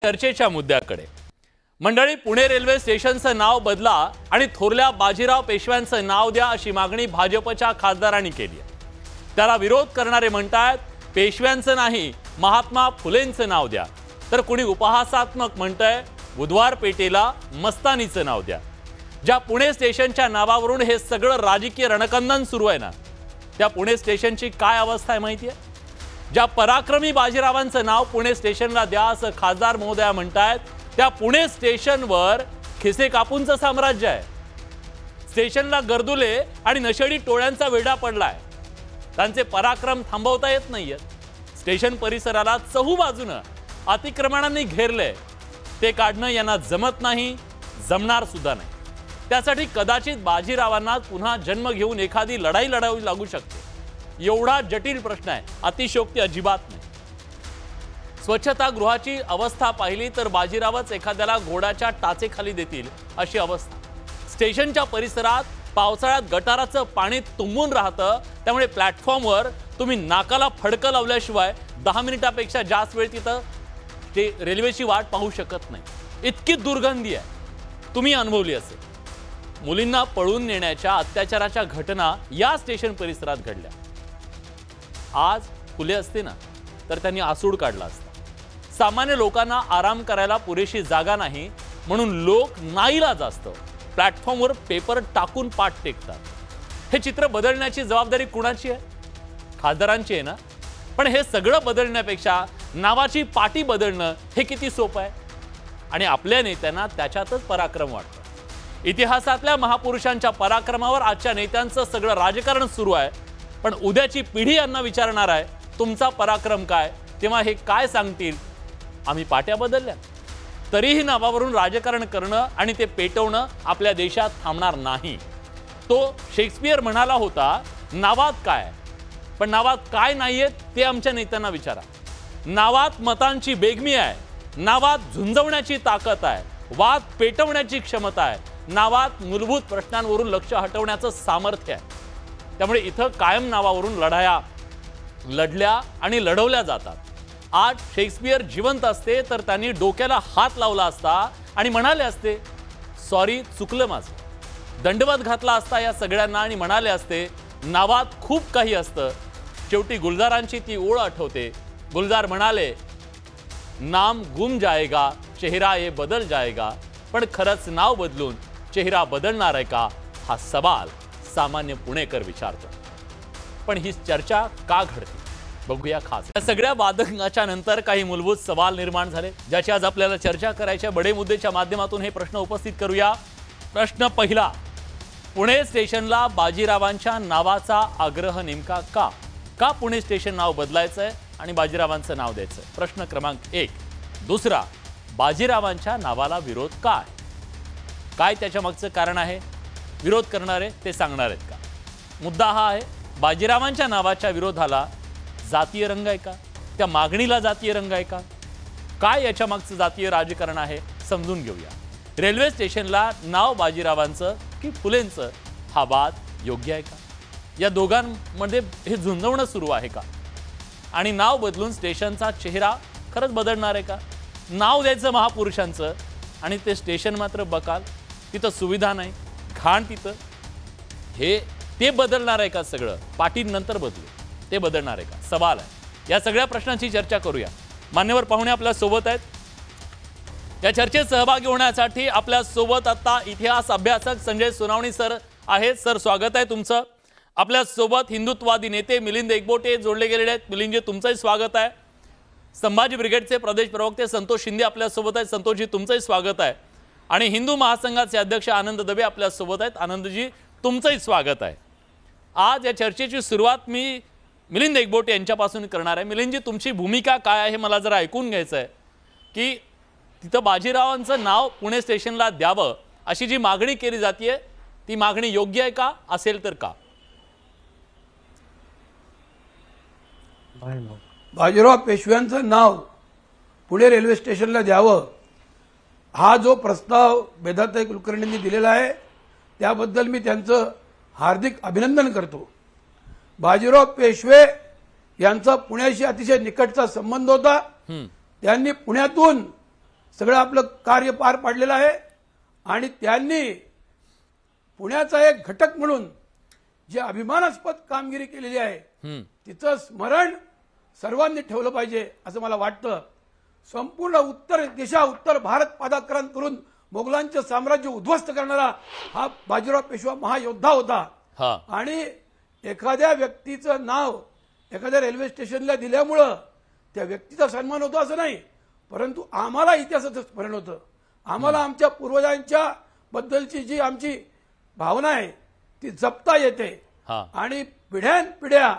चर्चेच्या मुद्द्याकडे मंडळी, पुणे रेल्वे स्टेशनचं नाव बदला आणि थोरल्या बाजीराव पेशव्यांचं नाव द्या अशी मागणी भाजपच्या खासदारांनी केली आहे। त्याला विरोध करणारे म्हणतात पेशव्यांचं नाही महात्मा फुलेंचं नाव द्या, तर कुणी उपहासात्मक म्हणतंय बुधवार पेठेला मस्तानीचं नाव द्या। ज्या पुणे स्टेशनच्या नावावरून हे सगळं राजकीय रणकंदन सुरू आहे ना, त्या पुणे स्टेशनची काय अवस्था आहे माहिती आहे? ज्या पराक्रमी बाजीरावांचं नाव पुणे स्टेशनला द्या असं खासदार महोदया म्हणतायत, त्या पुणे स्टेशनवर खिसे कापूंचं साम्राज्य आहे। स्टेशनला गर्दुले आणि नशेडी टोळ्यांचा वेढा पडलाय। त्यांचे पराक्रम थांबवता येत नाहीयेत। स्टेशन परिसराला चहूबाजूनं अतिक्रमणांनी घेरले, ते काढणं यांना जमत नाही, जमणार सुद्धा नाही। त्यासाठी कदाचित बाजीरावांना पुन्हा जन्म घेऊन एखादी लढाई लढावी लागू शकते। एवढा जटिल प्रश्न आहे, अतिशयोक्ती अजिबात नाही। स्वच्छतागृहाची अवस्था पाहिली तर बाजीरावच एखाद्याला घोड्याच्या टाचेखाली देतील अशी अवस्था। स्टेशनच्या परिसरात पावसाळ्यात गटाराचं पाणी तुंबून राहतं, त्यामुळे प्लॅटफॉर्मवर तुम्ही नाकाला फडकं लावल्याशिवाय 10 मिनिटापेक्षा जास्त वेळ तिथं ते रेल्वेची वाट पाहू शकत नाही। इतकी दुर्गंधी आहे, तुम्ही अनुभवली असेल। मुलींना पळून नेण्याच्या अत्याचाराच्या घटना या स्टेशन परिसरात घडल्या। आज फुले असते ना तर त्यांनी आसूड काढला असता। सामान्य लोकांना आराम करायला पुरेशी जागा नाही, म्हणून लोक नाईलाज असतं प्लॅटफॉर्मवर पेपर टाकून पाठ टेकतात। हे चित्र बदलण्याची जबाबदारी कुणाची आहे? खासदारांची आहे ना। पण हे सगळं बदलण्यापेक्षा नावाची पाटी बदलणं हे किती सोपं आहे। आणि आपल्या नेत्यांना त्याच्यातच पराक्रम वाटतं। इतिहासातल्या महापुरुषांच्या पराक्रमावर आजच्या नेत्यांचं सगळं राजकारण सुरू आहे, पण उद्याची पिढी यांना विचारणार आहे तुमचा पराक्रम काय, तेव्हा हे काय सांगतील? आम्ही पाट्या बदलल्या। तरीही नावावरून राजकारण करणं आणि ते पेटवणं आपल्या देशात थांबणार नाही। तो शेक्सपियर म्हणाला होता, नावात काय, पण नावात काय नाहीये ते आमच्या नेत्यांना विचारा। नावात मतांची बेगमी आहे, नावात झुंजवण्याची ताकद आहे, वाद पेटवण्याची क्षमता आहे, नावात मूलभूत प्रश्नांवरून लक्ष हटवण्याचं सामर्थ्य आहे। त्यामुळे इथं कायम नावावरून लढाया लढल्या आणि लढवल्या जातात। आज शेक्सपियर जिवंत असते तर त्यांनी डोक्याला हात लावला असता आणि म्हणाले असते, सॉरी चुकलं माझं। दंडवत घातला असता या सगळ्यांना आणि म्हणाले असते, नावात खूप काही असतं। शेवटी गुलजारांची ती ओळ आठवते। गुलजार म्हणाले, नाम गुम जाएगा चेहरा ये बदल जाएगा, पण खरंच नाव बदलून चेहरा बदलणार आहे का, हा सवाल सामान्य पुणेकर विचारतो। पण ही चर्चा का घडते बघूया खास। या सगळ्या वादंगाच्या नंतर काही मूलभूत सवाल निर्माण झाले, ज्याची आज आपल्याला चर्चा करायच्या बडे मुद्देच्या माध्यमातून हे प्रश्न उपस्थित करूया। प्रश्न पहिला, पुणे स्टेशनला बाजीरावांच्या नावाचा आग्रह नेमका का? का पुणे स्टेशन नाव बदलायचंय आणि बाजीरावांचं नाव द्यायचंय? प्रश्न क्रमांक 1। दुसरा, बाजीरावांच्या नावाला विरोध काय? काय त्याच्या मागचं कारण आहे? विरोध करणारे ते सांगणार आहेत का? मुद्दा हा आहे, बाजीरावांच्या नावाच्या विरोधाला जातीय रंग आहे का? त्या मागणीला जातीय रंग आहे का? काय याच्या मागचं जातीय राजकारण आहे समजून घेऊया। रेल्वे स्टेशनला नाव बाजीरावांचं की फुलेंचं, हा वाद योग्य आहे का? या दोघांमध्ये हे झुंजवणं सुरू आहे का? आणि नाव बदलून स्टेशनचा चेहरा खरंच बदलणार आहे का? नाव द्यायचं महापुरुषांचं आणि ते स्टेशन मात्र बकाल, तिथं सुविधा नाही, घाण तिथं, ते बदलणार आहे का? सगळं पाटीनंतर बदलू, ते बदलणार आहे का? सवाल आहे। या सगळ्या प्रश्नांची चर्चा करूया। मान्यवर पाहुणे आपल्या सोबत आहेत। या चर्चेत सहभागी होण्यासाठी आपल्या सोबत आता इतिहास अभ्यासक संजय सोनावणी सर आहेत। सर, स्वागत आहे तुमचं। आपल्या सोबत हिंदुत्ववादी नेते मिलिंद एकबोटे जोडले गेलेले आहेत। मिलिंदजी, तुमचंही स्वागत आहे। संभाजी ब्रिगेडचे प्रदेश प्रवक्ते संतोष शिंदे आपल्या सोबत आहेत। संतोषजी, तुमचंही स्वागत आहे। आणि हिंदू महासंघाचे अध्यक्ष आनंद दबे आपल्या सोबत आहेत। आनंदजी, तुमचंही स्वागत आहे। आज या चर्चेची सुरुवात मी मिलिंद एकबोटे यांच्यापासून करणार आहे। मिलिंदजी, तुमची भूमिका काय आहे मला जरा ऐकून घ्यायचं आहे की तिथं बाजीरावांचं नाव पुणे स्टेशनला द्यावं अशी जी मागणी केली जाते ती मागणी योग्य आहे का? असेल तर का? बाजीराव पेशव्यांचं नाव पुणे रेल्वे स्टेशनला द्यावं हा जो प्रस्ताव वेदांताई कुलकर्णींनी दिलेला आहे त्याबद्दल मी त्यांचं हार्दिक अभिनंदन करतो। बाजीराव पेशवे यांचा पुण्याशी अतिशय निकटचा संबंध होता। त्यांनी पुण्यातून सगळं आपलं कार्य पार पाडलेलं आहे आणि त्यांनी पुण्याचा एक घटक म्हणून जी अभिमानास्पद कामगिरी केलेली आहे तिचं स्मरण सर्वांनी ठेवलं पाहिजे असं मला वाटतं. संपूर्ण उत्तर भारत पादाक्रांत करून मोगलांचं साम्राज्य उद्ध्वस्त करणारा हा बाजीराव पेशवा महायोद्धा होता आणि एखाद्या व्यक्तीचं नाव एखाद्या रेल्वे स्टेशनला दिल्यामुळं त्या व्यक्तीचा सन्मान होतो असं नाही, परंतु आम्हाला इतिहासाचं स्मरण होतं. आम्हाला आमच्या पूर्वजांच्या बद्दलची जी आमची भावना आहे ती जपता येते आणि पिढ्यानपिढ्या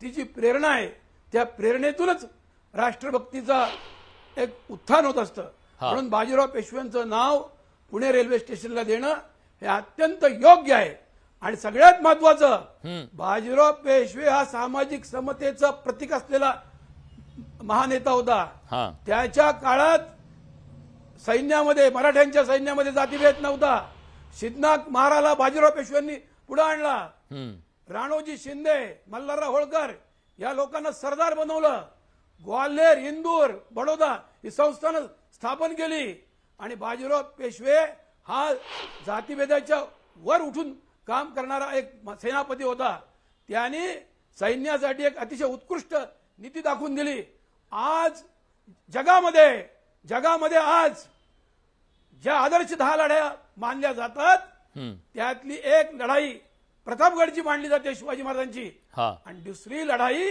ती जी प्रेरणा आहे त्या प्रेरणेतूनच राष्ट्रभक्तीचा एक उत्थान होत असतं. म्हणून बाजीराव पेशव्यांचं नाव पुणे रेल्वे स्टेशनला देणं हे अत्यंत योग्य आहे. आणि सगळ्यात महत्वाचं, बाजीराव पेशवे हा सामाजिक समतेचा प्रतीक असलेला महानेता होता. त्याच्या काळात सैन्यामध्ये, मराठ्यांच्या सैन्यामध्ये जातीभेद नव्हता. सिद्धनाथ महाराला बाजीराव पेशव्यांनी पुढे आणला. राणोजी शिंदे, मल्हारराव होळकर या लोकांना सरदार बनवलं. ग्वाल्हेर, इंदूर, बडोदा ही संस्थानं स्थापन केली आणि बाजीराव पेशवे हा जातीभेदाच्या वर उठून काम करणारा एक सेनापती होता. त्याने सैन्यासाठी एक अतिशय उत्कृष्ट नीती दाखवून दिली. आज जगामध्ये आज ज्या आदर्श 10 लढाया मानल्या जातात त्यातली एक लढाई प्रतापगडची मानली जाते शिवाजी महाराजांची आणि दुसरी लढाई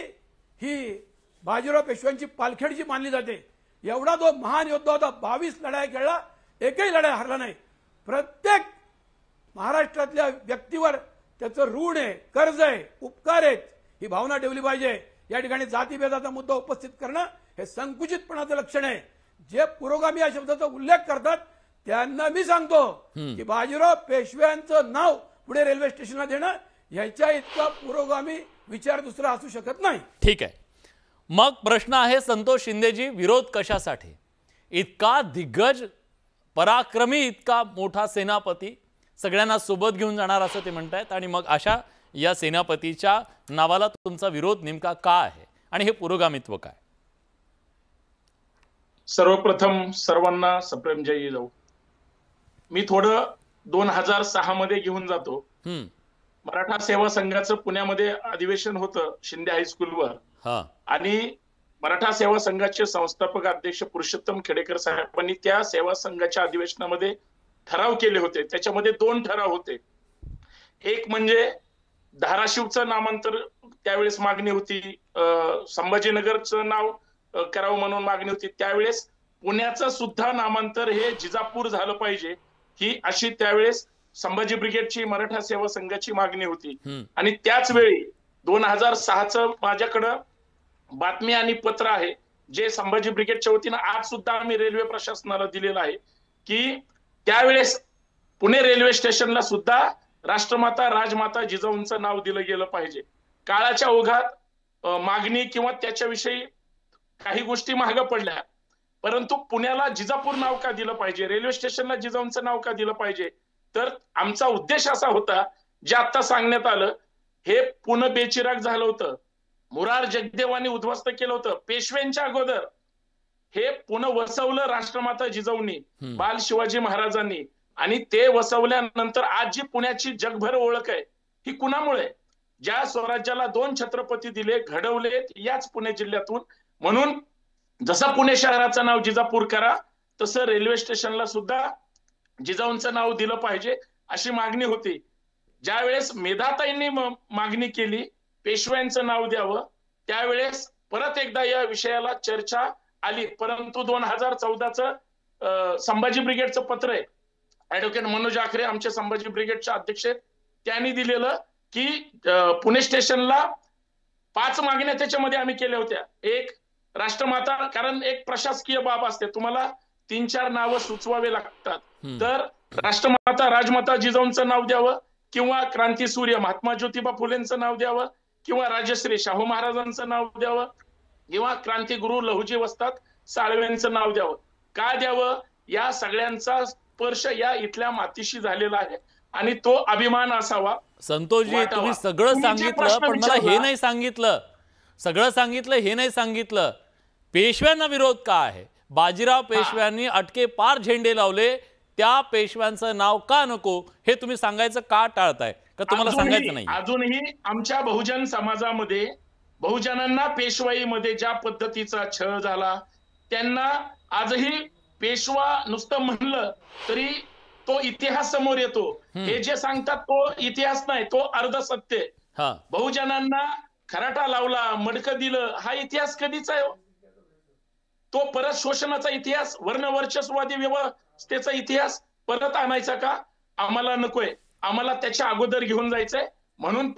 ही बाजीराव पेशव्यांची पालखेडची मानली जाते. एवढा तो महान योद्धा होता. 22 लढाया खेळला, एकही लढाई हरला नाही. प्रत्येक महाराष्ट्रातल्या व्यक्तीवर त्याचं ऋण आहे, कर्ज आहे, उपकार आहेत ही भावना ठेवली पाहिजे. या ठिकाणी जातीभेदाचा मुद्दा उपस्थित करणं हे संकुचितपणाचं लक्षण आहे. जे पुरोगामी या शब्दाचा उल्लेख करतात त्यांना मी सांगतो की बाजीराव पेशव्यांचं नाव पुणे रेल्वे स्टेशनला देणं याच्या इतका पुरोगामी विचार दुसरा असू शकत नाही. ठीक आहे. मग प्रश्न आहे संतोष शिंदेजी, विरोध कशासाठी? इतका दिग्गज पराक्रमी, इतका मोठा सेनापती सगळ्यांना सोबत घेऊन जाणार असं ते म्हणतायत आणि मग अशा या सेनापतीच्या नावाला तुमचा विरोध नेमका का आहे आणि हे पुरोगामित्व काय? सर्वप्रथम सर्वांना सप्रेम जय जाऊ. मी थोडं 2006 मध्ये घेऊन जातो. मराठा सेवा संघाचं पुण्यामध्ये अधिवेशन होतं शिंदे हायस्कूलवर आणि मराठा सेवा संघाचे संस्थापक अध्यक्ष पुरुषोत्तम खेडेकर साहेबांनी त्या सेवा संघाच्या अधिवेशनामध्ये ठराव केले होते. त्याच्यामध्ये 2 ठराव होते. एक म्हणजे धाराशिवचं नामांतर त्यावेळेस मागणी होती, संभाजीनगरचं नाव करावं म्हणून मागणी होती. त्यावेळेस पुण्याचं सुद्धा नामांतर हे जिजापूर झालं पाहिजे ही अशी त्यावेळेस संभाजी ब्रिगेडची मराठा सेवा संघाची मागणी होती. आणि त्याच वेळी 2006चं माझ्याकडं बातमी आणि पत्र आहे जे संभाजी ब्रिगेडच्या वतीनं आज सुद्धा आम्ही रेल्वे प्रशासनाला दिलेलं आहे की त्यावेळेस पुणे रेल्वे स्टेशनला सुद्धा राष्ट्रमाता राजमाता जिजाऊंचं नाव दिलं गेलं पाहिजे. काळाच्या ओघात मागणी किंवा त्याच्याविषयी काही गोष्टी मागं पडल्या, परंतु पुण्याला जिजापूर नाव का दिलं पाहिजे, रेल्वे स्टेशनला जिजाऊंचं नाव का दिलं पाहिजे, तर आमचा उद्देश असा होता जे आता सांगण्यात आलं. हे पुणे बेचिराग झालं होतं, मुरार जगदेवांनी उद्ध्वस्त केलं होतं. पेशव्यांच्या अगोदर हे पुणे वसवलं राष्ट्रमाता जिजाऊंनी, बाल शिवाजी महाराजांनी, आणि ते वसवल्यानंतर आज जी पुण्याची जगभर ओळख आहे ही कुणामुळे? ज्या स्वराज्याला 2 छत्रपती दिले, घडवले याच पुणे जिल्ह्यातून. म्हणून जसं पुणे शहराचं नाव जिजापूर करा तसं रेल्वे स्टेशनला सुद्धा जिजाऊंचं नाव दिलं पाहिजे अशी मागणी होती. ज्यावेळेस मेधाताईंनी मागणी केली पेशव्यांचं नाव द्यावं त्यावेळेस परत एकदा या विषयाला चर्चा आली. परंतु 2014चं संभाजी ब्रिगेडचं पत्र आहे, ऍडव्होकेट मनोज आखरे आमचे संभाजी ब्रिगेडचे अध्यक्ष आहेत, त्यांनी दिलेलं की पुणे स्टेशनला 5 मागण्या त्याच्यामध्ये आम्ही केल्या होत्या. एक, राष्ट्रमाता, कारण एक प्रशासकीय बाब असते, तुम्हाला 3-4 नावं सुचवावे लागतात. तर राष्ट्रमाता राजमाता जिजाऊंचं नाव द्यावं किंवा क्रांतीसूर्य महात्मा ज्योतिबा फुलेंचं नाव द्यावं किंवा राजश्री शाहू महाराजांचं नाव द्यावं किंवा क्रांतिगुरु लहुजी वस्ताद साळवेंचं नाव द्यावं. का द्यावं? या सगळ्यांचा स्पर्श या इथल्या मातीशी झालेला आहे आणि तो अभिमान असावा. संतोषजी, तुम्ही सगळं सांगितलं पण मला हे नाही सांगितलं, सगळं सांगितलं हे नाही सांगितलं, पेशव्यांना विरोध का आहे? बाजीराव पेशव्यांनी अटके पार झेंडे लावले, त्या पेशव्यांचं नाव का नको हे तुम्ही सांगायचं का टाळताय, का तुम्हाला सांगायचं नाही? अजूनही आमच्या बहुजन समाजामध्ये बहुजनांना पेशवाईमध्ये ज्या पद्धतीचा छळ झाला, त्यांना आजही पेशवा नुसतं म्हणलं तरी तो इतिहास समोर येतो. हे जे सांगतात तो इतिहास नाही, तो अर्ध सत्य. बहुजनांना खराटा लावला, मडकं दिलं, हा इतिहास कधीच आहे? तो परत शोषणाचा इतिहास, वर्णवर्चस्ववादी व्यवस्थेचा इतिहास परत आणायचा का? आम्हाला नकोय. आम्हाला त्याच्या अगोदर घेऊन जायचंय. म्हणून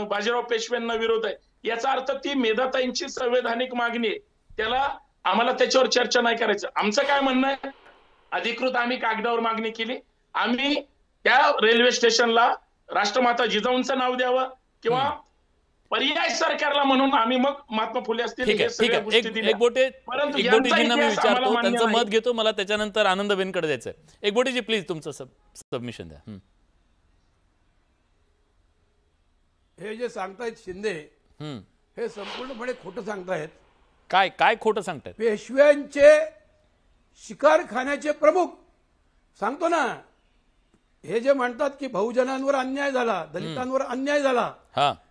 बाजीराव पेशव्यांना विरोध आहे. याचा अर्थ ती मेधाताईंची संवैधानिक मागणी आहे, त्याला आम्हाला त्याच्यावर चर्चा नाही करायचं. आमचं काय म्हणणं आहे, अधिकृत आम्ही कागदावर मागणी केली. आम्ही त्या रेल्वे स्टेशनला राष्ट्रमाता जिजाऊंचं नाव द्यावं किंवा पर्याय सरकारला म्हणून आम्ही मग महात्मा फुले असतील हे सगळ्या गोष्टी दिल्या. एकबोटेजींना मी विचारतो, त्यांचं मत घेतो, मला त्याच्यानंतर आनंदबेनकडे जायचंय. एकबोटेजी प्लीज तुमचं सबमिशन द्या. हे जे सांगतायत शिंदे, हे संपूर्णपणे खोटं सांगतायत. काय काय खोटं सांगतायत? पेशव्यांचे शिकारखान्याचे प्रमुख सांगतो ना, हे जे म्हणतात की बहुजनांवर अन्याय झाला, दलितांवर अन्याय झाला,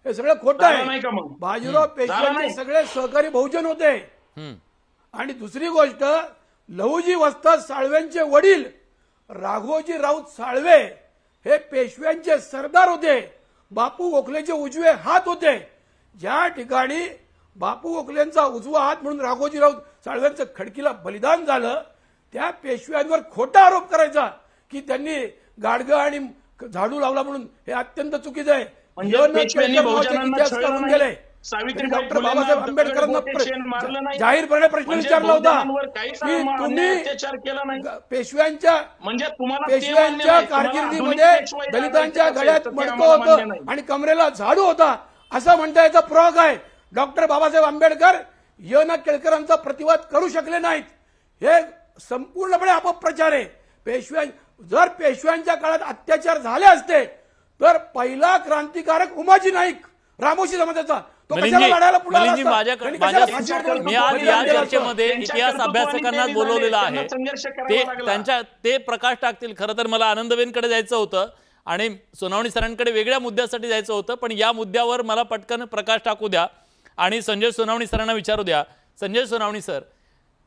हे सगळं खोटं आहे. बाजीराव पेशव्यांचे सगळे सहकारी बहुजन होते. आणि दुसरी गोष्ट, लहुजी वस्ताद साळव्यांचे वडील राघोजी राऊत साळवे हे पेशव्यांचे सरदार होते. बापू गोखलेचे उजवे हात होते. ज्या ठिकाणी बापू गोखलेंचा उजवा हात म्हणून राघोजी राऊत साळव्यांचं खडकीला बलिदान झालं, त्या पेशव्यांवर खोटा आरोप करायचा की त्यांनी गाडगं आणि झाडू लावला म्हणून, हे अत्यंत चुकीचं आहे. करून गेले. डॉक्टर बाबासाहेब आंबेडकरांना जाहीरपणे प्रश्न विचारला होता की तुम्ही पेशव्यांच्या कारकिर्दीमध्ये दलितांच्या गळ्यात मडकं होतं आणि कमरेला झाडू होता असं म्हणता याचा पुरावा काय? डॉक्टर बाबासाहेब आंबेडकर य.न. केळकरांचा प्रतिवाद करू शकले नाहीत. हे संपूर्णपणे अपप्रचार आहे. जर पेशव्यांच्या काळात अत्याचार झाले असते तर पहिला क्रांतिकारक उमाजी नाईक रामोशी समाजाचा, तो कशाला लढायला पुढे आला असता? मी आज या चर्चेमध्ये इतिहास अभ्यासकांना बोलवलेलं आहे, ते प्रकाश टाकतील. खरं तर मला आनंदबेनकडे जायचं होतं आणि सोनावणी सरांकडे वेगळ्या मुद्द्यासाठी जायचं होतं, पण या मुद्द्यावर मला पटकन प्रकाश टाकू द्या आणि संजय सोनावणी सरांना विचारू द्या. संजय सोनावणी सर,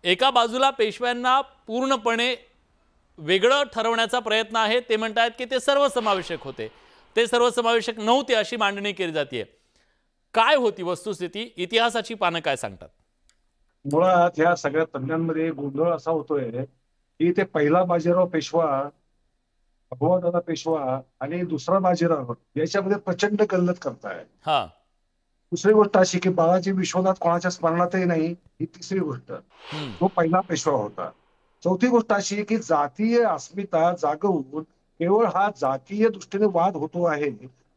एका बाजूला पेशव्यांना पूर्णपणे वेगळं ठरवण्याचा प्रयत्न आहे. ते म्हणतात की ते सर्वसमावेशक होते, ते सर्वसमावेशक नव्हते अशी मांडणी केली जाते. काय होती वस्तुस्थिती? इतिहासाची पानं काय सांगतात? मुळात या सगळ्या तज्ञांमध्ये गोंधळ असा होतोय की ते पहिला बाजीराव पेशवा, अभवादादा पेशवा आणि दुसरा बाजीराव याच्यामध्ये प्रचंड गल्लत करताय. दुसरी गोष्ट अशी की बाळाजी विश्वनाथ कोणाच्या स्मरणातही नाही, ही तिसरी गोष्ट. तो पहिला पेशवा होता. चौथी गोष्ट अशी की जातीय अस्मिता जागवून केवळ हा जातीय दृष्टीने वाद होतो आहे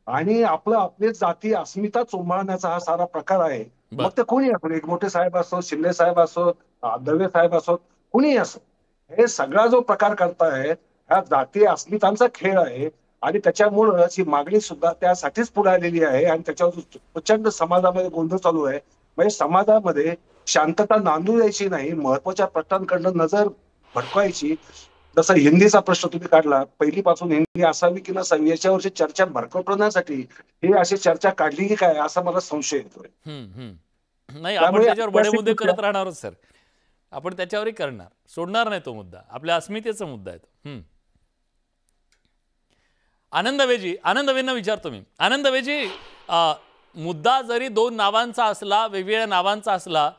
आणि आपली जातीय अस्मिता चोंबाळण्याचा हा सारा प्रकार आहे. मग ते कोणी असो, एकमोठे साहेब असो, शिंदे साहेब असो, दवे साहेब असो, कुणी असो, हे सगळा जो प्रकार करताय हा जातीय अस्मितांचा खेळ आहे आणि त्याच्यामुळं ही मागणी सुद्धा त्यासाठीच पुढे आलेली आहे आणि त्याच्यावर प्रचंड समाजामध्ये गोंधळ चालू आहे. म्हणजे समाजामध्ये शांतता नांदू द्यायची नाही, महत्वाच्या प्रश्नांकडनं नजर भटकायची. जसं हिंदीचा प्रश्न तुम्ही काढला, पहिलीपासून हिंदी असावी की नसावी याच्यावरची चर्चा भरकटवण्यासाठी ही अशी चर्चा काढली की काय असा मला संशय येतोय. नाही, आपण त्याच्यावर बडे मुद्दे करत राहणार सर, आपण त्याच्यावरही करणार, सोडणार नाही तो मुद्दा. आपल्या अस्मितेचा मुद्दा आहे. आनंदवेंना विचारतो मी. आनंदवेजी, मुद्दा जरी दोन नावांचा असला, वेगवेगळ्या नावांचा असला,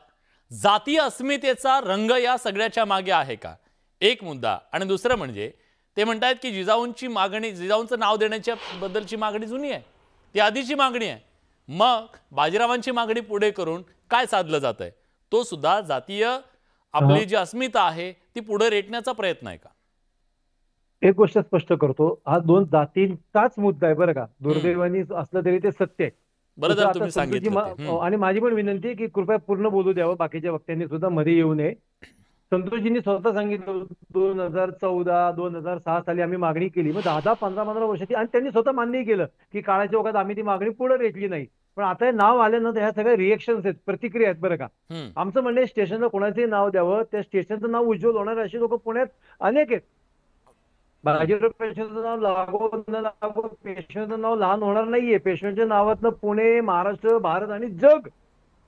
जातीय अस्मितेचा रंग या सगळ्याच्या मागे आहे का? एक मुद्दा. आणि दुसरं म्हणजे ते म्हणतात की जिजाऊंची मागणी, जिजाऊंचं नाव देण्याच्या बद्दलची मागणी जुनी आहे, ती आधीची मागणी आहे. मग बाजीरावांची मागणी पुढे करून काय साधलं जात आहे? तो सुद्धा जातीय आपली जी अस्मिता आहे ती पुढे रेटण्याचा प्रयत्न आहे का? एक गोष्ट स्पष्ट करतो, हा दोन जातींचाच मुद्दा आहे बरं का. दुर्दैवानी असलं तरी ते सत्य आहे. बरं झालं तुम्ही सांगितलं. आणि माझी पण विनंती आहे की कृपया पूर्ण बोलू द्यावं, बाकीच्या वक्त्यांनी सुद्धा मध्ये येऊ नये. संतोषजींनी स्वतः सांगितलं 2014, 2006 साली आम्ही मागणी केली, मग 10-15 वर्षाची, आणि त्यांनी स्वतः मान्यही केलं की काळाच्या ओघात आम्ही ती मागणी पुढे रेटली नाही. पण आता हे नाव आल्यानंतर ह्या सगळ्या रिएक्शन्स आहेत, प्रतिक्रिया आहेत बरं का. आमचं म्हणणं स्टेशनला कोणाचंही नाव द्यावं, त्या स्टेशनचं नाव उज्ज्वल होणार अशी लोक पुण्यात अनेक आहेत. बाजीराव पेशव्यांचं नाव लागो न लागो, पेशव्यांचं नाव लहान होणार नाहीये. पेशव्यांच्या नावातनं पुणे, महाराष्ट्र, भारत आणि जग,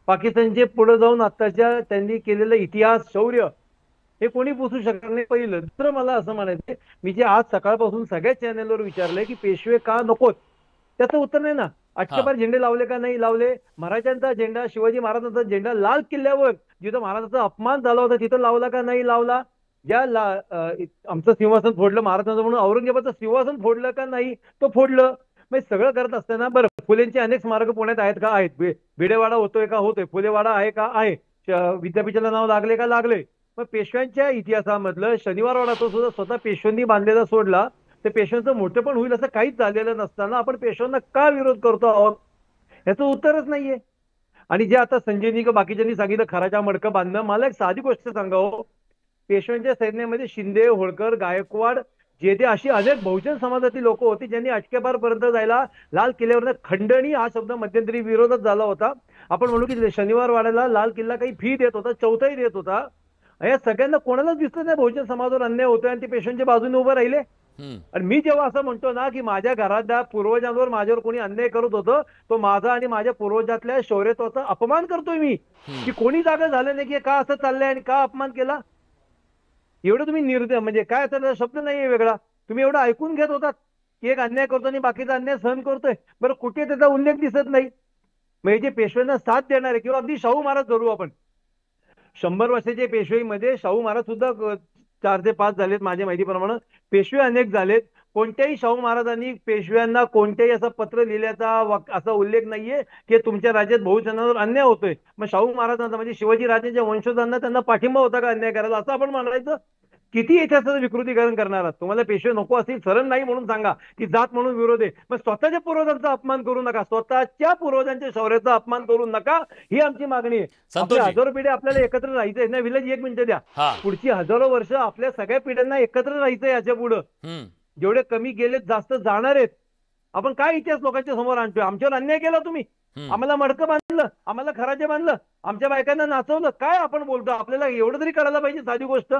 पाकिस्तानचे पुढे जाऊन आत्ताच्या त्यांनी केलेलं इतिहास, शौर्य हे कोणी पुसू शकणार नाही. पहिलं. दुसरं मला असं म्हणायचं, मी जे आज सकाळपासून सगळ्या चॅनेलवर विचारलंय की पेशवे का नकोत, त्याचं उत्तर नाही ना. 8 बार झेंडे लावले का नाही लावले? महाराजांचा झेंडा, शिवाजी महाराजांचा झेंडा लाल किल्ल्यावर जिथं महाराजांचा अपमान झाला होता तिथं लावला का नाही लावला? ज्या आमचं सिंहासन फोडलं महाराजांचं म्हणून औरंगजेबाचं सिंहासन फोडलं का नाही? तो फोडलं. मग सगळं करत असताना बरं, फुलेंचे अनेक स्मारक पुण्यात आहेत का? आहेत. भिडेवाडा होतोय का? होतोय. फुलेवाडा आहे का? आहे. विद्यापीठाला नाव लागले का? लागले. मग पेशव्यांच्या इतिहासामधलं शनिवारवाडा तो सुद्धा स्वतः पेशव्यांनी बांधलेला सोडला, ते पेशव्यांचं मोठं पण होईल असं काहीच झालेलं नसताना आपण पेशव्यांना का विरोध करतो आहोत, याचं उत्तरच नाहीये. आणि जे आता संजयनी का बाकीच्यांनी सांगितलं खराच्या मडकं बांधणं, मला एक साधी गोष्ट सांगावं, पेशव्यांच्या सैन्यामध्ये शिंदे, होळकर, गायकवाड, जेधे अशी अनेक बहुजन समाजातील लोक होती ज्यांनी अटकेपारपर्यंत जायला लाल किल्ल्यावर खंडणी हा शब्द मध्यंतरी विरोधात झाला होता. आपण म्हणू की शनिवार वाड्याला लाल किल्ला काही फी देत होता, चौथाही देत होता. या सगळ्यांना कोणालाच दिसलं नाही बहुजन समाजावर अन्याय होतोय आणि ते पेशव्यांच्या बाजूने उभं राहिले. आणि मी जेव्हा असं म्हणतो ना की माझ्या घरातल्या पूर्वजांवर माझ्यावर कोणी अन्याय करत होतं, तो माझा आणि माझ्या पूर्वजातल्या शौर्यत्वाचा अपमान करतोय मी, की कोणी जागा झालं नाही की का असं चाललंय आणि का अपमान केला. एवढं तुम्ही निर्दय, म्हणजे काय त्याचा शब्द नाहीये वेगळा, तुम्ही एवढं ऐकून घेत होतात की एक अन्याय करतो आणि बाकीचा अन्याय सहन करतोय. बरं, कुठे त्याचा उल्लेख दिसत नाही. मग हे जे पेशव्यांना साथ देणारे, किंवा अगदी शाहू महाराज धरू आपण, 100 वर्षाच्या पेशवेमध्ये शाहू महाराज सुद्धा 4 ते 5 झालेत माझ्या माहितीप्रमाणे. पेशवे अनेक झालेत. कोणत्याही शाहू महाराजांनी पेशव्यांना कोणत्याही असं पत्र लिहिल्याचा असा उल्लेख नाहीये की तुमच्या राज्यात बहुजनांवर अन्याय होतोय. मग शाहू महाराजांचा म्हणजे शिवाजी राजांच्या वंशजांना त्यांना पाठिंबा होता का अन्याय करायला, असं आपण म्हणायचं? किती इतिहासाचं विकृतीकरण करणार आहात? तुम्हाला पेशवे नको असतील सरळ नाही म्हणून सांगा की जात म्हणून विरोध आहे. मग स्वतःच्या पूर्वजांचा अपमान करू नका, स्वतःच्या पूर्वजांच्या शौर्याचा अपमान करू नका, ही आमची मागणी आहे. आपल्या हजारो पिढ्या आपल्याला एकत्र राहायचंय ना. विलेज 1 मिनिट द्या. पुढची हजारो वर्ष आपल्या सगळ्या पिढ्यांना एकत्र राहायचंय. याच्या पुढं जेवढे कमी गेलेत जास्त जाणार आहेत. आपण काय इतिहास लोकांच्या समोर आणतोय? आमच्यावर अन्याय केला तुम्ही, आम्हाला मडकं बांधलं, आम्हाला खराजे बांधलं, आमच्या बायकांना नाचवलं, काय आपण बोलतो? आपल्याला एवढं तरी कळायला पाहिजे साधी गोष्ट.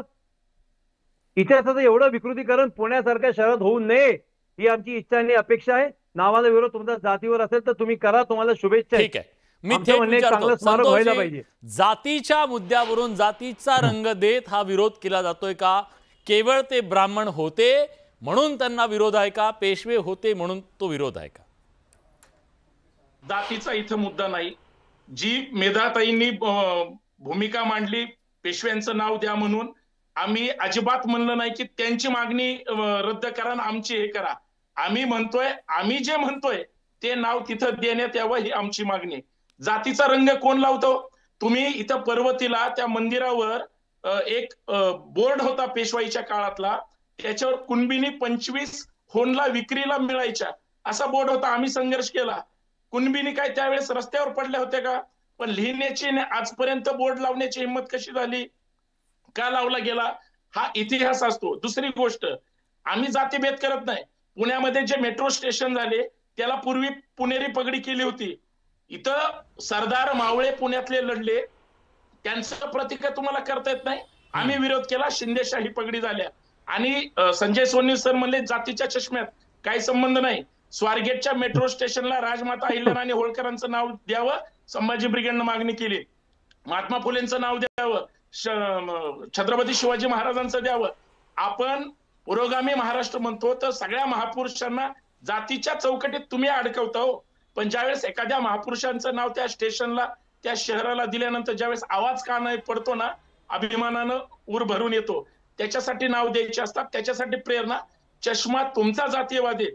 इतिहासाचं एवढं विकृतीकरण पुण्यासारख्या शहरात होऊ नये ही आमची इच्छा आणि अपेक्षा आहे. नावाला विरोध तुमच्या जातीवर असेल तर तुम्ही करा, तुम्हाला शुभेच्छा. ठीक आहे. मी चांगलं स्मारक व्हायला पाहिजे. जातीच्या मुद्द्यावरून जातीचा रंग देत हा विरोध केला जातोय का? केवळ ते ब्राह्मण होते म्हणून त्यांना विरोध आहे का? पेशवे होते म्हणून तो विरोध आहे का? जातीचा इथं मुद्दा नाही. जी मेधाताईंनी भूमिका मांडली पेशव्यांचं नाव द्या म्हणून, आम्ही अजिबात म्हणलं नाही की त्यांची मागणी रद्द करा आणि आमची हे करा. आम्ही जे म्हणतोय ते नाव तिथं देण्यात यावं ही आमची मागणी आहे. जातीचा रंग कोण लावतो? तुम्ही इथं पर्वतीला त्या मंदिरावर एक बोर्ड होता पेशवाईच्या काळातला, त्याच्यावर कुणबिनी 25 होनला विक्रीला मिळायच्या असा बोर्ड होता. आम्ही संघर्ष केला. कुणबिनी काय त्यावेळेस रस्त्यावर पडल्या होत्या का? पण लिहिण्याची आजपर्यंत बोर्ड लावण्याची हिंमत कशी झाली? का लावला गेला? हा इतिहास असतो. दुसरी गोष्ट, आम्ही जातीभेद करत नाही. पुण्यामध्ये जे मेट्रो स्टेशन झाले त्याला पूर्वी पुणेरी पगडी केली होती. इथं सरदार मावळे पुण्यातले लढले, त्यांचं प्रतीक तुम्हाला करता येत नाही. आम्ही विरोध केला, शिंदेशाही पगडी झाल्या. आणि संजय सोनी सर म्हणले जातीच्या चष्म्यात काही संबंध नाही. स्वारगेटच्या मेट्रो स्टेशनला राजमाता अहिल्याराणी होळकरांचं नाव द्यावं, संभाजी ब्रिगेडनं मागणी केली. महात्मा फुलेंचं नाव द्यावं, छत्रपती शिवाजी महाराजांचं द्यावं. आपण पुरोगामी महाराष्ट्र म्हणतो तर सगळ्या महापुरुषांना जातीच्या चौकटीत तुम्ही अडकवता हो. पण ज्यावेळेस एखाद्या महापुरुषांचं नाव त्या स्टेशनला, त्या शहराला दिल्यानंतर ज्यावेळेस आवाज का नाही पडतो ना, अभिमानानं ऊर भरून येतो. त्याच्यासाठी नाव द्यायचे असतात, त्याच्यासाठी प्रेरणा. चष्मा तुमचा जातीयवादी.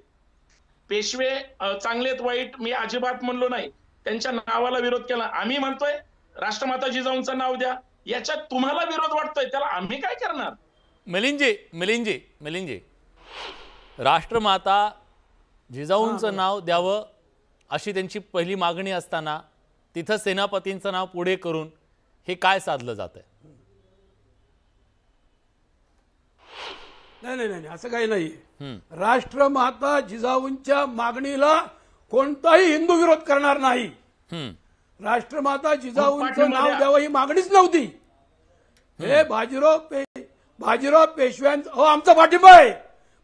पेशवे चांगलेत वाईट मी अजिबात म्हणलो नाही, त्यांच्या नावाला विरोध केला. आम्ही म्हणतोय राष्ट्रमाता जिजाऊंचं नाव द्या. याच्यात तुम्हाला विरोध वाटतोय, त्याला आम्ही काय करणार? मिलिंदजी, राष्ट्रमाता जिजाऊंचं नाव द्यावं अशी त्यांची पहिली मागणी असताना तिथं सेनापतींचं नाव पुढे करून हे काय साधलं जातंय? नाही असं काही नाही. राष्ट्रमाता जिजाऊंच्या मागणीला कोणताही हिंदू विरोध करणार नाही. राष्ट्रमाता जिजाऊंचं नाव द्यावं ही मागणीच नव्हती. हे बाजीराव पेशव्यांचं आमचा पाठिंबा आहे.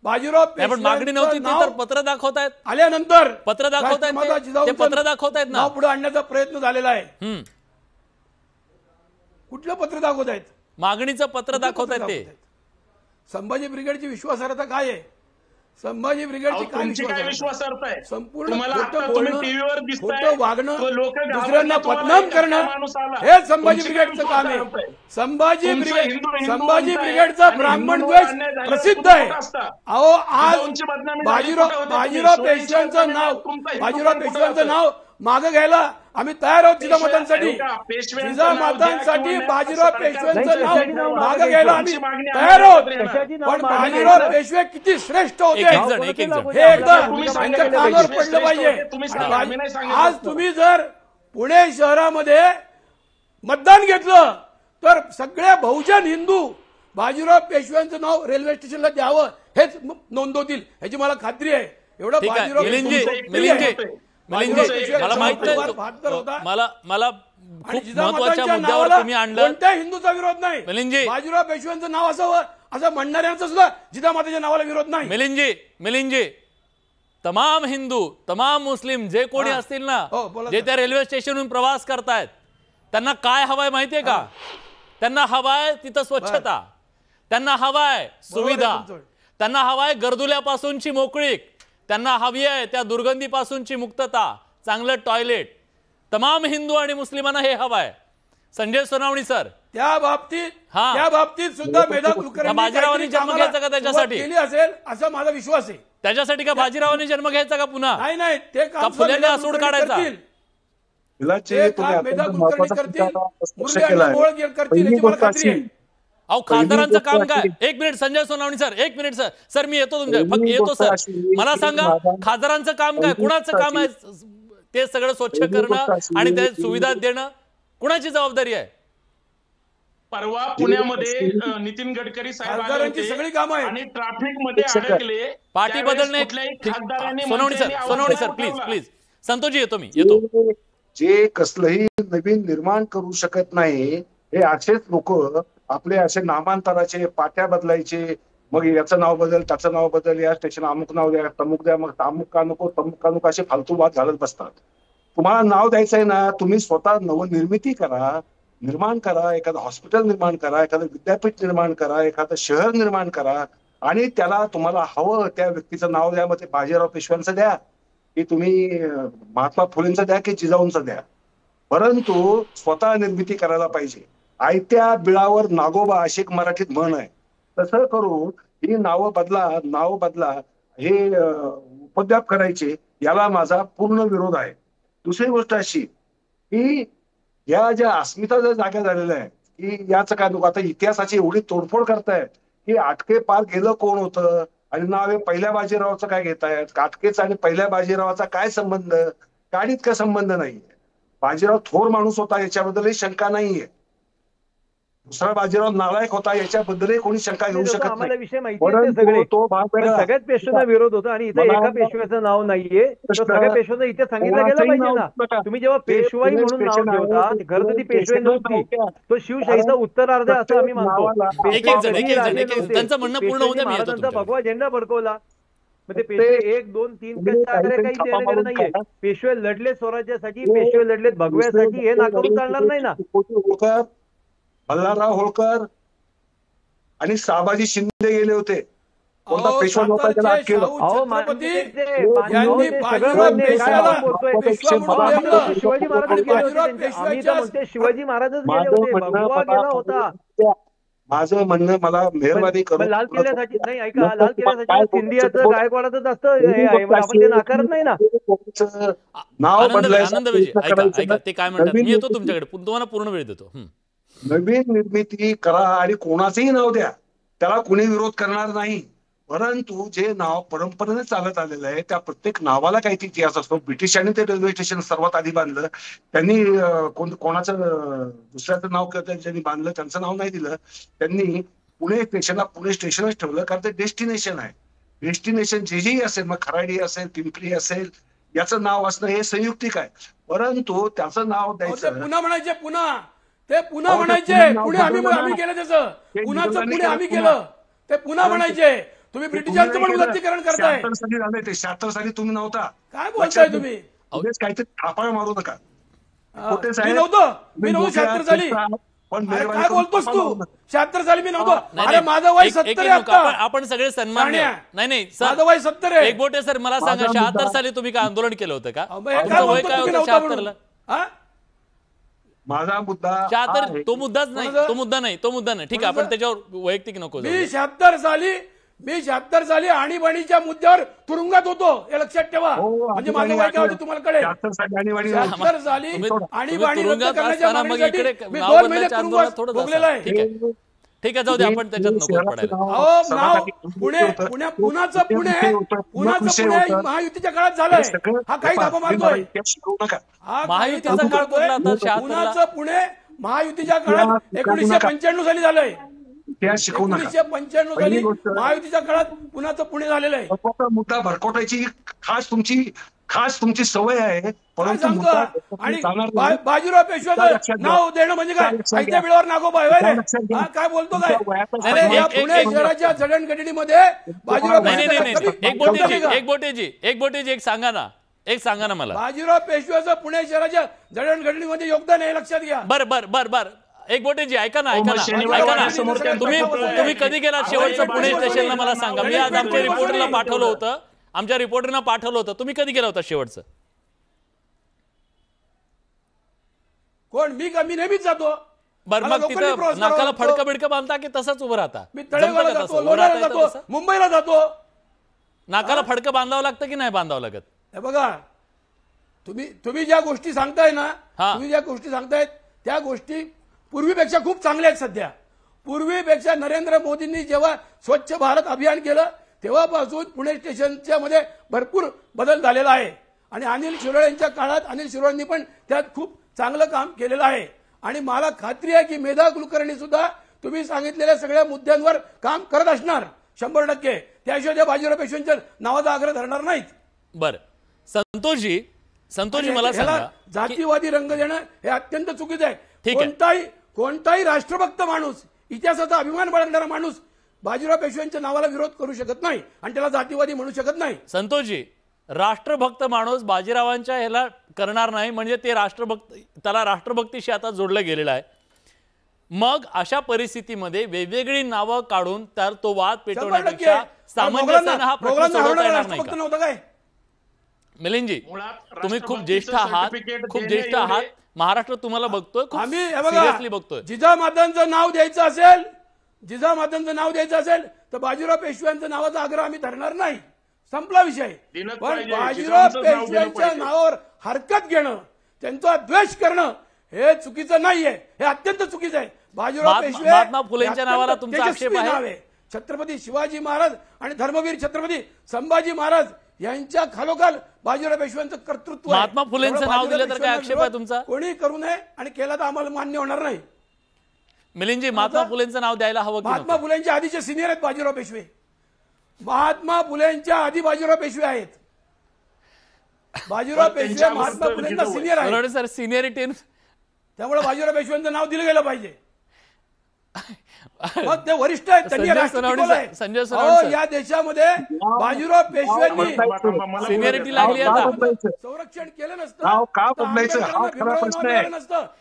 बाजीराव मागणी नव्हती तर पत्र दाखवतायत आल्यानंतर पत्र दाखवतायत पत्र दाखवतायत ना पुढे आणण्याचा प्रयत्न झालेला आहे. कुठलं पत्र दाखवतायत? मागणीचं पत्र दाखवतायत ते. संभाजी ब्रिगेडची विश्वासार्हता काय आहे? संभाजी ब्रिगेडची काय विश्वासार्हता आहे? संपूर्ण टीव्हीवर खोटं वागणं, दुसऱ्यांना बदनाम करणं हे संभाजी ब्रिगेडचं काम आहे. संभाजी ब्रिगेडचा ब्राह्मण द्वेष प्रसिद्ध आहे. अहो आज बाजीराव पेशव्यांचं नाव मागे घ्यायला आम्ही तयार आहोत. जिजामातांसाठी बाजीराव पेशव्यांचं नाव मागे घ्यायला आम्ही तयार आहोत. पण बाजीराव पेशवे किती श्रेष्ठ होते हे एकदा त्यांच्या कानावर पडलं पाहिजे. आज तुम्ही जर पुणे शहरामध्ये मतदान घेतलं तर सगळे बहुजन हिंदू बाजीराव पेशव्यांचं नाव रेल्वे स्टेशनला द्यावं हेच नोंदवतील ह्याची मला खात्री आहे. एवढं बाजीराव मला माहित नाही. मला खूप महत्वाच्या मुद्द्यावर तुम्ही आणलं. कोणत्या हिंदूचा विरोध नाही. बाजीराव पेशव्यांचं नाव असावं असं म्हणणाऱ्यांचा सुद्धा जिजामाताच्या नावाला विरोध नाही. मिलिंदजी तमाम हिंदू तमाम मुस्लिम जे कोणी असतील ना जे त्या रेल्वे स्टेशनहून प्रवास करतायत त्यांना काय हवाय माहितीये का? त्यांना हवाय तिथं स्वच्छता, त्यांना हवाय सुविधा, त्यांना हवाय गर्दुल्यापासूनची मोकळीक, त्यांना हवी आहे त्या दुर्गंधीपासूनची मुक्तता, चांगलं टॉयलेट. तमाम हिंदू आणि मुस्लिमांना हे हवाय. संजय सोनावणी सर त्या बाबतीत सुद्धा मेधा कुलकर्णी बाजीरावांनी जन्म घ्यायचा का त्याच्यासाठी केली असेल असा माझा विश्वास आहे. त्याच्यासाठी का बाजीरावांनी जन्म घ्यायचा का पुन्हा? नाही ते काम फुलेंनी असूड काढायचा. मेधा कुलकर्णी करतील. अहो खासदारांचं काम काय? एक मिनिट संजय सोनावणी सर, एक मिनिट सर मी येतो तुमच्या फक्त येतो सर. मला सांगा खासदारांचं काम काय? कुणाचं काम आहे ते सगळं स्वच्छ करणं आणि ते सुविधा देणं? कुणाची जबाबदारी आहे? परवा पुण्यामध्ये नितीन गडकरी साहेब सगळी कामं आहेत आणि ट्रॅफिक मध्ये अडकले. पार्टी बदलणे. Sonawani sir please. संतोषजी येतो. जे कसलंही नवीन निर्माण करू शकत नाही हे असेच लोक आपले असे नामांतराचे पाट्या बदलायचे. मग याचं नाव बदल त्याचं नाव बदल, या स्टेशन अमुक नाव द्या तमुक द्या, मग अमुक का नको तमुक का नको असे फालतू वाद घालत बसतात. तुम्हाला नाव द्यायचंय ना तुम्ही स्वतः नवनिर्मिती करा, निर्माण करा. एखादं हॉस्पिटल निर्माण करा, एखादं विद्यापीठ निर्माण करा, एखादं शहर निर्माण करा आणि त्याला तुम्हाला हवं त्या व्यक्तीचं नाव द्या. मग ते बाजीराव पेशव्यांचं द्या की तुम्ही महात्मा फुलेंचं द्या की जिजाऊंचं द्या, परंतु स्वतः निर्मिती करायला पाहिजे. आयत्या बिळावर नागोबा अशी एक मराठीत म्हण आहे. तसं करून ही नावं बदला हे उपद्व्याप करायचे याला माझा पूर्ण विरोध आहे. दुसरी गोष्ट अशी की या ज्या अस्मिता ज्या जाग्या झालेल्या आहेत की याचं काय नको. आता इतिहासाची एवढी तोडफोड करतायत की आटके पार गेलं कोण होतं आणि नाव हे पहिल्या बाजीरावाचं काय घेतायत. आटकेचा आणि पहिल्या बाजीरावाचा काय संबंध? काडीत का संबंध नाहीये. बाजीराव थोर माणूस होता याच्याबद्दलही शंका नाहीये. दुसरा बाजीराव नालायक होता याच्याबद्दलही कोणी शंका घेऊ शकत नाही. विषय माहिती तो सगळ्याच पेशव्यांना विरोध होता आणि इथे एका पेशव्याचं नाव नाहीये. सगळ्या पेशव्यांना इथे सांगितलं गेलं पाहिजे ना. तुम्ही जेव्हा पेशवाई म्हणून नाव ठेवता खरं तर ती पेशवाई नव्हती, तो शिवशाहीचा उत्तरार्ध असं आम्ही मानतो. त्यांचं म्हणणं पूर्ण होतं. महाराजांचा भगवा झेंडा फडकवला म्हणजे पेशवे 1, 2, 3 काही देणं नाहीये. पेशवे लढले स्वराज्यासाठी, पेशवे लढलेत भगव्यासाठी, हे नाकारून चालणार नाही ना. मल्हारराव होळकर आणि साबाजी शिंदे गेले होते. कोणता पेशवा नव्हता त्याला अटक केलं. शिवाजी महाराजच गेले होते, भगवा गेला होता. माझं म्हणणं मला मेहरबानी करून लाल किल्ल्यासाठी नाही, ऐका, लाल किल्ल्यासाठी सिंधियाचं गायकवाडाचं जास्त आपण ते नाकारत नाही ना. नाव बदलायचं ऐका ते काय म्हणतात. मी येतो तुमच्याकडे, तुम्हाला पूर्ण वेळ देतो. नवीन निर्मिती करा आणि कोणाचंही नाव द्या, त्याला कोणी विरोध करणार नाही. परंतु जे नाव परंपरेने चालत आलेलं आहे त्या प्रत्येक नावाला काही इतिहास असतो. ब्रिटिशांनी ते रेल्वे स्टेशन सर्वात आधी बांधलं. त्यांनी कोणाचं दुसऱ्याचं नाव ज्यांनी बांधलं त्यांचं नाव नाही दिलं. त्यांनी पुणे स्टेशनला पुणे स्टेशनच ठेवलं, कारण ते डेस्टिनेशन आहे. डेस्टिनेशन जेही असेल, मग खराडी असेल, पिंपरी असेल, याचं नाव असणं हे संयुक्तिक आहे. परंतु त्याचं नाव द्यायचं पुन्हा म्हणायचे, पुन्हा ते पुन्हा म्हणायचे, पुणे आम्ही केलं त्याचं, पुण्याचं पुणे आम्ही केलं, ते पुन्हा म्हणायचे. तुम्ही ब्रिटिशांचं पण उदात्तीकरण करताय. 76 साली झाले ते, 76 साली तुम्ही नव्हता. काय बोलताय तुम्ही? काहीतरी थापाळ मारू नका. मी नव्हतो 76 साली. पण काय बोलतोस तू? 76 साली मी नव्हतो. अरे माझं वय 70 आहे. आपण सगळे सन्मान नाही सर, माझं वय 70 आहे. एकबोटे सर मला सांगा, 76 साली तुम्ही काय आंदोलन केलं होतं का? काय वय काय होतं 76ला? माझा मुद्दा 76 तो मुद्दाच नाही, तो मुद्दा नाही. ठीक आहे, आपण त्याच्यावर वैयक्तिक नको. मी 76 साली आणीबाणीच्या मुद्द्यावर तुरुंगात होतो, हे लक्षात ठेवा. म्हणजे माझं वय काय होतं तुम्हाला कळेल. 76 साली आणीबाणी 76 साली आणीबाणी रद्द करण्याच्या मग मागणीसाठी इकडे मी 2 महिने तुरुंगात थोडं भोगलेला आहे. ठीक आहे, जाऊ दे, आपण त्याच्यात नको पडायला. पुण्याचं पुणे महायुतीच्या काळात झालंय. हा काही धाबा मारतोय. महायुतीचा काळ कुठला आता? पुण्याचं पुणे महायुतीच्या काळात 1995 साली झालंय. 1995 साली महायुतीच्या काळात पुण्याचं पुणे झालेलं आहे. मुद्दा भरकटायची खास तुमची सवय आहे. परंतु आणि बाजीराव पेशव्याचं नाव देणं म्हणजे काय? साहित्य बिळावर नागोबा काय बोलतो काय? पुणे शहराच्या जडणघडणीमध्ये बाजीराव एक सांगा ना मला. बाजीराव पेशव्याचं पुणे शहराच्या जडणघडणीमध्ये योगदान आहे, लक्षात घ्या. बर एक बोटेजी ऐका ना. तुम्ही कधी गेला शेवटचं पुणे स्टेशनला मला सांगा. मी आज आमच्या रिपोर्टरला पाठवलं होतं. तुम्ही कधी गेला होता शेवटचं? कोण? मी नेहमीच जातो. बरं, मग तिथं नाकाला फडकं बिडकं बांधता की तसंच उभं राहता? मी तळेगावला जातो, लोणावळ्याला जातो, मुंबईला जातो. नाकाला फडकं बांधावं लागतं की नाही बांधावं लागत? हे बघा, तुम्ही ज्या गोष्टी सांगताय ना, त्या गोष्टी पूर्वीपेक्षा खूप चांगल्या आहेत सध्या. पूर्वीपेक्षा नरेंद्र मोदींनी जेव्हा स्वच्छ भारत अभियान केलं तेव्हापासून पुणे स्टेशनच्या मध्ये भरपूर बदल झालेला आहे. आणि अनिल शिरोळे यांच्या काळात अनिल शिरोळेंनी पण त्यात खूप चांगलं काम केलेलं आहे. आणि मला खात्री आहे की मेधा कुलकर्णी सुद्धा तुम्ही सांगितलेल्या सगळ्या मुद्द्यांवर काम करत असणार 100%. त्याशिवाय त्या बाजीराव पेशव्यांच्या नावाचा आग्रह धरणार नाहीत. बरं, संतोषजी मला सांगा, जातीवादी रंग देणं हे अत्यंत चुकीचं आहे. कोणताही राष्ट्रभक्त माणूस, इतिहासाचा अभिमान बाळगणारा माणूस बाजीराव पेशव्यांच्या नावाला विरोध करू शकत नाही आणि त्याला जातीवादी म्हणू शकत नाही. संतोषजी, राष्ट्रभक्त माणूस बाजीरावांच्या ह्याला करणार नाही म्हणजे ते त्याला राष्ट्रभक्तीशी आता जोडलं गेलेलं आहे. मग अशा परिस्थितीमध्ये वेगवेगळी नावं काढून तर तो वाद पेटवण्यापेक्षा सामंजस्याने हा प्रश्न सोडवता येणार नाही का? मिलिंदजी, तुम्ही खूप ज्येष्ठ आहात. महाराष्ट्र तुम्हाला बघतोय, खूप सिरियसली बघतोय. जिजामातांचं नाव द्यायचं असेल तर बाजीराव पेशव्यांच्या नावाचा आग्रह आम्ही धरणार नाही, संपला विषय. पण बाजीराव पेशव्यांच्या नावावर हरकत घेणं, त्यांचा द्वेष करणं हे चुकीचं नाहीये, हे अत्यंत चुकीचं आहे. बाजीराव पेशवे महात्मा फुलेंच्या नावाला तुमचा आक्षेप आहे. छत्रपती शिवाजी महाराज आणि धर्मवीर छत्रपती संभाजी महाराज यांच्या खालोखाल बाजीराव पेशव्यांचं कर्तृत्व. महात्मा फुलेंचं नाव दिलं तर काय आक्षेप आहे तुमचा? कोणी करू नये आणि केला तर आम्हाला मान्य होणार नाही. मिलिंदजी, महात्मा फुलेंचं नाव द्यायला हवं. महात्मा फुलेंच्या आधीचे सिनियर आहेत बाजीराव पेशवे. महात्मा फुलेंच्या आधी बाजीराव पेशवे आहेत. बाजीराव पेशवे महात्मा फुलेंचा सिनियर आहे. सर, सिनियरिटी, त्यामुळे बाजीराव पेशव्यांचं नाव दिलं गेलं पाहिजे. मग ते वरिष्ठ आहेत, त्यांनी संजय सोनवणे या देशामध्ये बाजीराव पेशव्यांनी सिनियरिटी लागली आता. संरक्षण केलं नसतं, नाव का बदलायचं हा खरा प्रश्न आहे.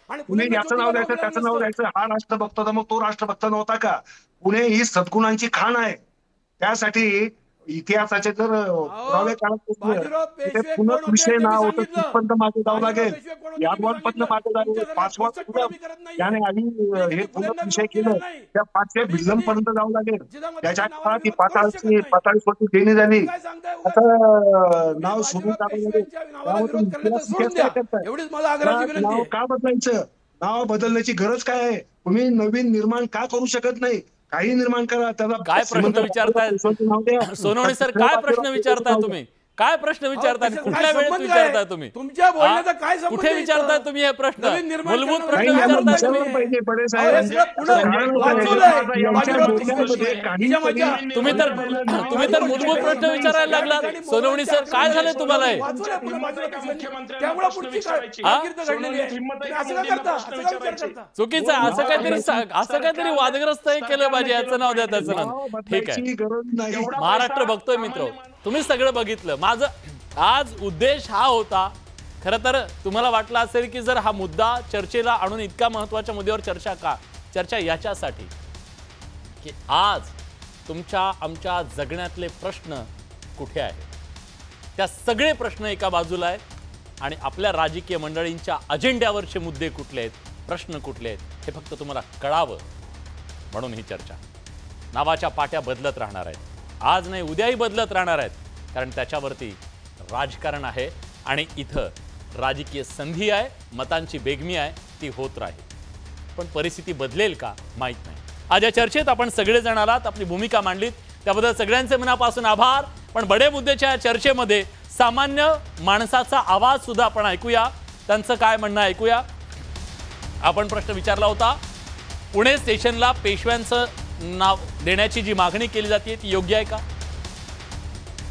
आणि पुणे याचं नाव द्यायचं, त्याचं नाव द्यायचं. हा राष्ट्रभक्त होता, मग तो राष्ट्रभक्त नव्हता का? पुणे ही सद्गुणांची खाण आहे. त्यासाठी इतिहासाचे जर पुरावे काढत पुनः विषय नाव होतं, तिथपर्यंत मागे जावं लागेल, यादवांपर्यंत मागे जावं लागेल. 5वा त्याने आधी हे पुनः विषय केलं, त्या 5व्या भिल्लम पर्यंत जावं लागेल. त्याच्या काळात ही पाताळी स्वतः देणी झाली. आता नाव सोडून टाकलं. नाव का बदलायचं? नाव बदलण्याची गरज काय आहे? तुम्ही नवीन निर्माण का करू शकत नाही? काही निर्माण करा. त्याला काय प्रश्न विचारताय सोनवणे सर? काय प्रश्न विचारताय तुम्ही? काय प्रश्न विचारताय? त्याच्यात कुठल्या काय वेळेत संबंध विचारताय आहे? तुम्ही? तुमच्या बोलण्याचा काय संबंध कुठे आहे विचारताय इथं? तुम्ही हे प्रश्न? नवीन निर्माण मूलभूत करणारं प्रश्न नाही, विचारताय विचारलं तुम्ही? पाहिजे बडे अहो, साहेब. हे सगळं पुढं वाचवलंय. बाजीराव तिसरी हिच्या माझ्या- तुम्ही तर मूलभूत प्रश्न विचारायला लागलात. सोनवणी सर, काय झालंय तुम्हाला हे? वाचवलंय पुन्हा बाजीराव तिसरी. त्यामुळे पुढची कारकीर्द घडलेली आहे. तुम्ही असं का करता? असं का विचार करता? चुकीचं आहे. असं काहीतरी वादग्रस्त हे केलं पाहिजे. याचं नाव द्या, त्याचं नाव. ठीक आहे. गरज नाही. महाराष्ट्र बघतोय मित्र, तुम्ही सगळं बघितलं. माझं आज उद्देश हा होता, खरं तर तुम्हाला वाटलं असेल की जर हा मुद्दा चर्चेला आणून इतका महत्वाच्या मुद्द्यावर चर्चा याच्यासाठी की आज तुमच्या आमच्या जगण्यातले प्रश्न कुठे आहेत, त्या सगळे प्रश्न एका बाजूला आहेत आणि आपल्या राजकीय मंडळींच्या अजेंड्यावरचे मुद्दे कुठले आहेत, प्रश्न कुठले आहेत हे फक्त तुम्हाला कळावं म्हणून ही चर्चा. नावाच्या पाट्या बदलत राहणार आहेत, आज नाही उद्याही बदलत राहणार आहेत, कारण त्याच्यावरती राजकारण आहे आणि इथं राजकीय संधी आहे, मतांची बेगमी आहे, ती होत राहील. पण परिस्थिती बदलेल का माहीत नाही. आज या चर्चेत आपण सगळेजण आलात, आपली भूमिका मांडलीत, त्याबद्दल सगळ्यांचे मनापासून आभार. पण बडे मुद्द्याच्या चर्चेमध्ये सामान्य माणसाचा आवाज सुद्धा आपण ऐकूया, त्यांचं काय म्हणणं ऐकूया. आपण प्रश्न विचारला होता, पुणे स्टेशनला पेशव्यांचं नाव देण्याची जी मागणी केली जाते ती योग्य आहे का?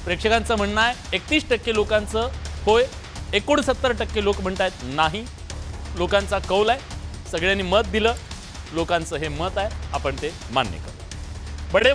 प्रेक्षकांचं म्हणणं आहे 31% लोकांचं होय, 69% लोक म्हणतात नाही. लोकांचा कौल आहे, सगळ्यांनी मत दिलं, लोकांचं हे मत आहे, आपण ते मान्य करू. बडे